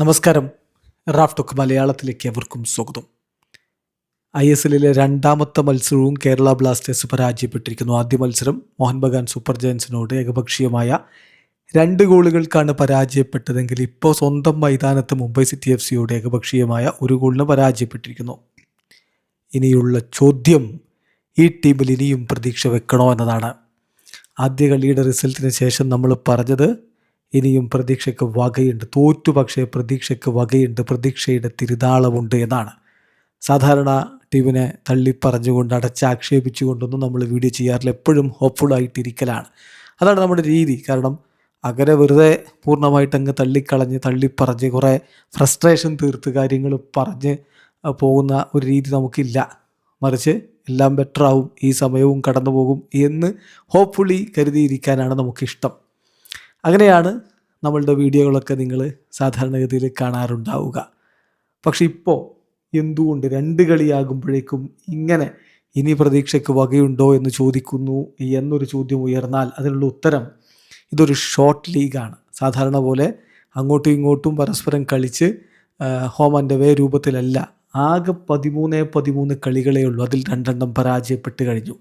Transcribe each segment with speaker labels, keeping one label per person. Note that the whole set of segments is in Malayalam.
Speaker 1: നമസ്കാരം. റാഫ് ടോക്ക് മലയാളത്തിലേക്ക് എവർക്കും സ്വാഗതം. ISLലെ രണ്ടാമത്തെ മത്സരവും കേരള ബ്ലാസ്റ്റേഴ്സ് പരാജയപ്പെട്ടിരിക്കുന്നു. ആദ്യ മത്സരം മോഹൻ ബഗാൻ സൂപ്പർ ജയൻസിനോട് ഏകപക്ഷീയമായ 2 ഗോളുകൾക്കാണ് പരാജയപ്പെട്ടതെങ്കിൽ ഇപ്പോൾ സ്വന്തം മൈതാനത്ത് മുംബൈ സിറ്റി FCയോട് ഏകപക്ഷീയമായ 1 ഗോളിന് പരാജയപ്പെട്ടിരിക്കുന്നു. ഇനിയുള്ള ചോദ്യം, ഈ ടീമിൽ ഇനിയും പ്രതീക്ഷ വെക്കണോ എന്നതാണ്. ആദ്യ കളിയുടെ റിസൾട്ടിന് ശേഷം നമ്മൾ പറഞ്ഞത് ഇനിയും പ്രതീക്ഷയ്ക്ക് വകയുണ്ട്, തോറ്റു പക്ഷേ പ്രതീക്ഷയ്ക്ക് വകയുണ്ട്, പ്രതീക്ഷയുടെ തിരുതാളമുണ്ട് എന്നാണ്. സാധാരണ ടീമിനെ തള്ളിപ്പറഞ്ഞുകൊണ്ട് അടച്ചാക്ഷേപിച്ചുകൊണ്ടൊന്നും നമ്മൾ വീഡിയോ ചെയ്യാറില്ല. എപ്പോഴും ഹോപ്പ്ഫുള്ളായിട്ടിരിക്കലാണ്. അതാണ് നമ്മുടെ രീതി. കാരണം അങ്ങനെ വെറുതെ പൂർണ്ണമായിട്ടങ്ങ് തള്ളിപ്പറഞ്ഞ് കുറേ ഫ്രസ്ട്രേഷൻ തീർത്ത് കാര്യങ്ങൾ പറഞ്ഞ് പോകുന്ന ഒരു രീതി നമുക്കില്ല. മറിച്ച് എല്ലാം ബെറ്ററാവും, ഈ സമയവും കടന്നു പോകും എന്ന് ഹോപ്പ്ഫുള്ളി കരുതിയിരിക്കാനാണ് നമുക്കിഷ്ടം. അങ്ങനെയാണ് നമ്മളുടെ വീഡിയോകളൊക്കെ നിങ്ങൾ സാധാരണഗതിയിൽ കാണാറുണ്ടാവുക. പക്ഷെ ഇപ്പോൾ എന്തുകൊണ്ട് 2 കളിയാകുമ്പോഴേക്കും ഇങ്ങനെ ഇനി പ്രതീക്ഷയ്ക്ക് വകയുണ്ടോ എന്ന് ചോദിക്കുന്നു എന്നൊരു ചോദ്യം ഉയർന്നാൽ അതിനുള്ള ഉത്തരം, ഇതൊരു ഷോർട്ട് ലീഗാണ്. സാധാരണ പോലെ അങ്ങോട്ടും ഇങ്ങോട്ടും പരസ്പരം കളിച്ച് ഹോം ആൻഡ് അവേ രൂപത്തിലല്ല. ആകെ 13 കളികളേ ഉള്ളൂ. അതിൽ 2 പരാജയപ്പെട്ട് കഴിഞ്ഞു.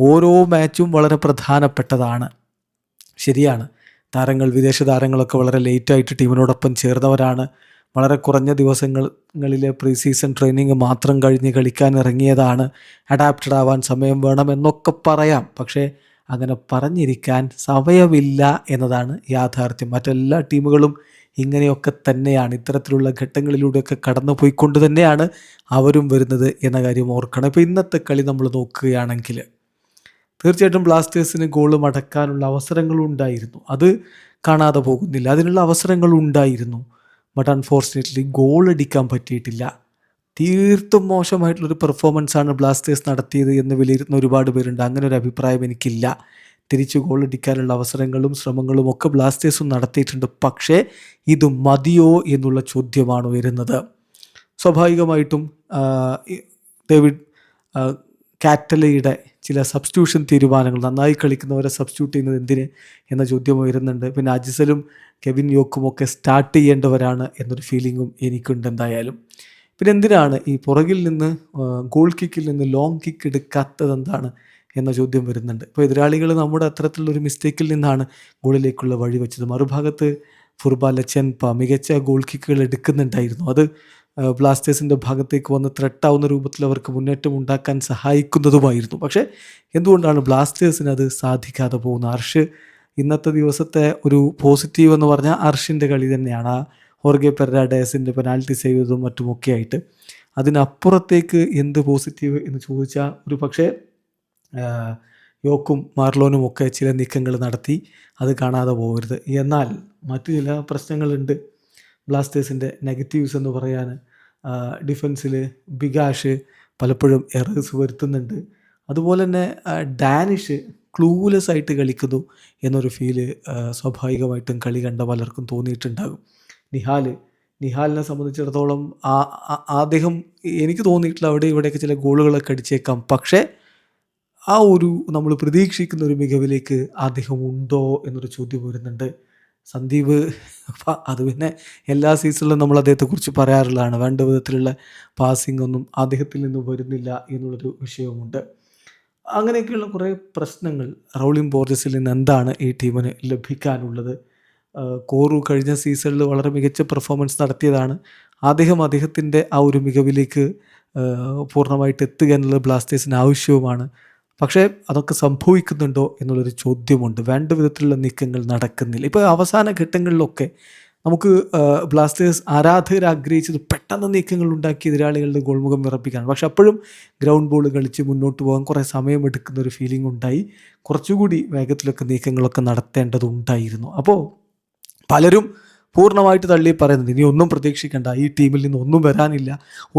Speaker 1: ഓരോ മാച്ചും വളരെ പ്രധാനപ്പെട്ടതാണ്. ശരിയാണ്, വിദേശ താരങ്ങളൊക്കെ വളരെ ലേറ്റായിട്ട് ടീമിനോടൊപ്പം ചേർന്നവരാണ്. വളരെ കുറഞ്ഞ ദിവസങ്ങളിലെ പ്രീ സീസൺ ട്രെയിനിങ് മാത്രം കഴിഞ്ഞ് കളിക്കാൻ ഇറങ്ങിയതാണ്. അഡാപ്റ്റഡ് ആവാൻ സമയം വേണമെന്നൊക്കെ പറയാം. പക്ഷേ അങ്ങനെ പറഞ്ഞിരിക്കാൻ സമയമില്ല എന്നതാണ് യാഥാർത്ഥ്യം. മറ്റെല്ലാ ടീമുകളും ഇങ്ങനെയൊക്കെ തന്നെയാണ്. ഇത്തരത്തിലുള്ള ഘട്ടങ്ങളിലൂടെയൊക്കെ കടന്നു പോയിക്കൊണ്ട് തന്നെയാണ് അവരും വരുന്നത് എന്ന കാര്യം ഓർക്കണം. ഇപ്പോൾ ഇന്നത്തെ കളി നമ്മൾ നോക്കുകയാണെങ്കിൽ തീർച്ചയായിട്ടും ബ്ലാസ്റ്റേഴ്സിന് ഗോൾ മടക്കാനുള്ള അവസരങ്ങളുണ്ടായിരുന്നു. അത് കാണാതെ പോകുന്നില്ല. അതിനുള്ള അവസരങ്ങളുണ്ടായിരുന്നു. ബട്ട് അൺഫോർച്ചുനേറ്റ്ലി ഗോൾ അടിക്കാൻ പറ്റിയിട്ടില്ല. തീർത്തും മോശമായിട്ടുള്ളൊരു പെർഫോമൻസാണ് ബ്ലാസ്റ്റേഴ്സ് നടത്തിയത് എന്ന് വിലയിരുത്തുന്ന ഒരുപാട് പേരുണ്ട്. അങ്ങനെ ഒരു അഭിപ്രായം എനിക്കില്ല. തിരിച്ച് ഗോൾ അടിക്കാനുള്ള അവസരങ്ങളും ശ്രമങ്ങളും ഒക്കെ ബ്ലാസ്റ്റേഴ്സും നടത്തിയിട്ടുണ്ട്. പക്ഷേ ഇത് മതിയോ എന്നുള്ള ചോദ്യമാണ് വരുന്നത്. സ്വാഭാവികമായിട്ടും ഡേവിഡ് കാറ്റലയുടെ ചില സബ്സ്റ്റിറ്റ്യൂഷൻ തീരുമാനങ്ങൾ, നന്നായി കളിക്കുന്നവരെ സബ്സ്റ്റിറ്റ്യൂട്ട് ചെയ്യുന്നത് എന്തിന് എന്ന ചോദ്യം വരുന്നുണ്ട്. പിന്നെ അജിസലും കെവിൻ യോക്കും ഒക്കെ സ്റ്റാർട്ട് ചെയ്യേണ്ടവരാണ് എന്നൊരു ഫീലിങ്ങും എനിക്കുണ്ട് എന്തായാലും. പിന്നെ എന്തിനാണ് ഈ പുറകിൽ നിന്ന് ഗോൾ കിക്കിൽ നിന്ന് ലോങ് കിക്ക് എടുക്കാത്തത് എന്താണ് എന്ന ചോദ്യം വരുന്നുണ്ട്. ഇപ്പോൾ എതിരാളികൾ നമ്മുടെ അത്തരത്തിലുള്ളൊരു മിസ്റ്റേക്കിൽ നിന്നാണ് ഗോളിലേക്കുള്ള വഴി വെച്ചത്. മറുഭാഗത്ത് ഫുർബ ലച്ചൻപ മികച്ച ഗോൾ കിക്കുകൾ എടുക്കുന്നുണ്ടായിരുന്നു. അത് ബ്ലാസ്റ്റേഴ്സിൻ്റെ ഭാഗത്തേക്ക് വന്ന് ത്രെട്ടാവുന്ന രൂപത്തിൽ അവർക്ക് മുന്നേറ്റം ഉണ്ടാക്കാൻ സഹായിക്കുന്നതുമായിരുന്നു. പക്ഷേ എന്തുകൊണ്ടാണ് ബ്ലാസ്റ്റേഴ്സിന് അത് സാധിക്കാതെ പോകുന്നത്? അർഷ് ഇന്നത്തെ ദിവസത്തെ ഒരു പോസിറ്റീവ് എന്ന് പറഞ്ഞാൽ അർഷിൻ്റെ കളി തന്നെയാണ്. ഹോർഗെ പെരാഡേസിൻ്റെ പെനാൽറ്റി സേവ് ചെയ്തതും മറ്റുമൊക്കെ ആയിട്ട്. അതിനപ്പുറത്തേക്ക് എന്ത് പോസിറ്റീവ് എന്ന് ചോദിച്ചാൽ ഒരു പക്ഷേ യോക്കും മാർലോനും ഒക്കെ ചില നീക്കങ്ങൾ നടത്തി, അത് കാണാതെ പോകരുത്. എന്നാൽ മറ്റു ചില പ്രശ്നങ്ങളുണ്ട് ബ്ലാസ്റ്റേഴ്സിൻ്റെ നെഗറ്റീവ്സ് എന്ന് പറയാൻ. ഡിഫൻസിൽ ബിഗാഷ് പലപ്പോഴും എറേഴ്സ് വരുത്തുന്നുണ്ട്. അതുപോലെ തന്നെ ഡാനിഷ് ക്ലൂലെസ് ആയിട്ട് കളിക്കുന്നു എന്നൊരു ഫീല് സ്വാഭാവികമായിട്ടും കളി കണ്ട പലർക്കും തോന്നിയിട്ടുണ്ടാകും. നിഹാലിനെ സംബന്ധിച്ചിടത്തോളം അദ്ദേഹം എനിക്ക് തോന്നിയിട്ടില്ല, അവിടെ ഇവിടെയൊക്കെ ചില ഗോളുകളൊക്കെ അടിച്ചേക്കാം. പക്ഷേ ആ ഒരു നമ്മൾ പ്രതീക്ഷിക്കുന്ന ഒരു മികവിലേക്ക് അദ്ദേഹം ഉണ്ടോ എന്നൊരു ചോദ്യം വരുന്നുണ്ട്. സന്ദീപ് അത് പിന്നെ എല്ലാ സീസണിലും നമ്മൾ അദ്ദേഹത്തെക്കുറിച്ച് പറയാറുള്ളതാണ്. വേണ്ട വിധത്തിലുള്ള പാസിംഗ് ഒന്നും അദ്ദേഹത്തിൽ നിന്ന് വരുന്നില്ല എന്നുള്ളൊരു വിഷയവുമുണ്ട്. അങ്ങനെയൊക്കെയുള്ള കുറേ പ്രശ്നങ്ങൾ. റൗളിൻ ബോർജസിൽ നിന്ന് എന്താണ് ഈ ടീമിന് ലഭിക്കാനുള്ളത്? കോറു കഴിഞ്ഞ സീസണിൽ വളരെ മികച്ച പെർഫോമൻസ് നടത്തിയതാണ്. അദ്ദേഹത്തിൻ്റെ ആ ഒരു മികവിലേക്ക് പൂർണ്ണമായിട്ട് എത്തുക എന്നുള്ളത് ബ്ലാസ്റ്റേഴ്സിന് ആവശ്യവുമാണ്. പക്ഷേ അതൊക്കെ സംഭവിക്കുന്നുണ്ടോ എന്നുള്ളൊരു ചോദ്യമുണ്ട്. വേണ്ട വിധത്തിലുള്ള നീക്കങ്ങൾ നടക്കുന്നില്ല. ഇപ്പോൾ അവസാന ഘട്ടങ്ങളിലൊക്കെ നമുക്ക് ബ്ലാസ്റ്റേഴ്സ് ആരാധകർ ആഗ്രഹിച്ചത് പെട്ടെന്ന് നീക്കങ്ങൾ ഉണ്ടാക്കി എതിരാളികളുടെ ഗോൾമുഖം വിറപ്പിക്കാനാണ്. പക്ഷെ അപ്പോഴും ഗ്രൗണ്ട് ബോൾ കളിച്ച് മുന്നോട്ട് പോകാൻ കുറേ സമയമെടുക്കുന്ന ഒരു ഫീലിംഗ് ഉണ്ടായി. കുറച്ചുകൂടി വേഗത്തിലൊക്കെ നീക്കങ്ങളൊക്കെ നടത്തേണ്ടതുണ്ടായിരുന്നു. അപ്പോൾ പലരും പൂർണ്ണമായിട്ട് തള്ളി പറയുന്നുണ്ട്, ഇനി ഒന്നും പ്രതീക്ഷിക്കേണ്ട, ഈ ടീമിൽ നിന്ന് ഒന്നും വരാനില്ല,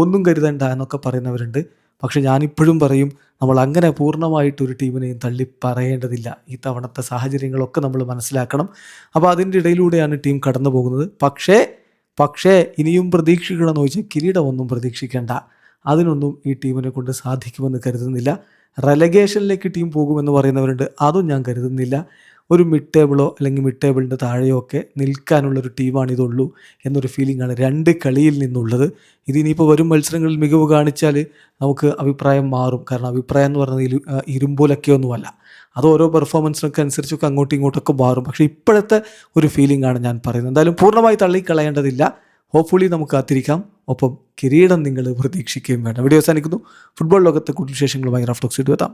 Speaker 1: ഒന്നും കരുതണ്ട എന്നൊക്കെ പറയുന്നവരുണ്ട്. പക്ഷെ ഞാനിപ്പോഴും പറയും, നമ്മൾ അങ്ങനെ പൂർണ്ണമായിട്ടൊരു ടീമിനെയും തള്ളി പറയേണ്ടതില്ല. ഈ തവണത്തെ സാഹചര്യങ്ങളൊക്കെ നമ്മൾ മനസ്സിലാക്കണം. അപ്പോൾ അതിൻ്റെ ഇടയിലൂടെയാണ് ടീം കടന്നു പോകുന്നത്. പക്ഷേ ഇനിയും പ്രതീക്ഷിക്കണമെന്ന് ചോദിച്ചാൽ കിരീടമൊന്നും പ്രതീക്ഷിക്കേണ്ട. അതിനൊന്നും ഈ ടീമിനെ കൊണ്ട് സാധിക്കുമെന്ന് കരുതുന്നില്ല. റെലഗേഷനിലേക്ക് ടീം പോകുമെന്ന് പറയുന്നവരുണ്ട്, അതും ഞാൻ കരുതുന്നില്ല. ഒരു മിഡ് ടേബിളോ അല്ലെങ്കിൽ മിഡ് ടേബിളിൻ്റെ താഴെയോ ഒക്കെ നിൽക്കാനുള്ളൊരു ടീമാണിതുള്ളൂ എന്നൊരു ഫീലിംഗാണ് 2 കളിയിൽ നിന്നുള്ളത്. ഇതിനിപ്പോൾ വരും മത്സരങ്ങളിൽ മികവ് കാണിച്ചാൽ നമുക്ക് അഭിപ്രായം മാറും. കാരണം അഭിപ്രായം എന്ന് പറയുന്നത് ഇരുമ്പോലൊക്കെയൊന്നുമല്ല, അത് ഓരോ പെർഫോമൻസിനൊക്കെ അനുസരിച്ചൊക്കെ അങ്ങോട്ടും ഇങ്ങോട്ടൊക്കെ മാറും. പക്ഷേ ഇപ്പോഴത്തെ ഒരു ഫീലിംഗാണ് ഞാൻ പറയുന്നത്. എന്തായാലും പൂർണ്ണമായി തള്ളിക്കളയേണ്ടതില്ല. ഹോപ്പ്ഫുള്ളി നമുക്ക് കാത്തിരിക്കാം. ഒപ്പം കിരീടം നിങ്ങൾ പ്രതീക്ഷിക്കുകയും വേണം. വീഡിയോ അവസാനിക്കുന്നു. ഫുട്ബോൾ ലോകത്തെ കൂടുതൽ വിശേഷങ്ങളുമായി റാഫ് ടോക്സ് എത്താം.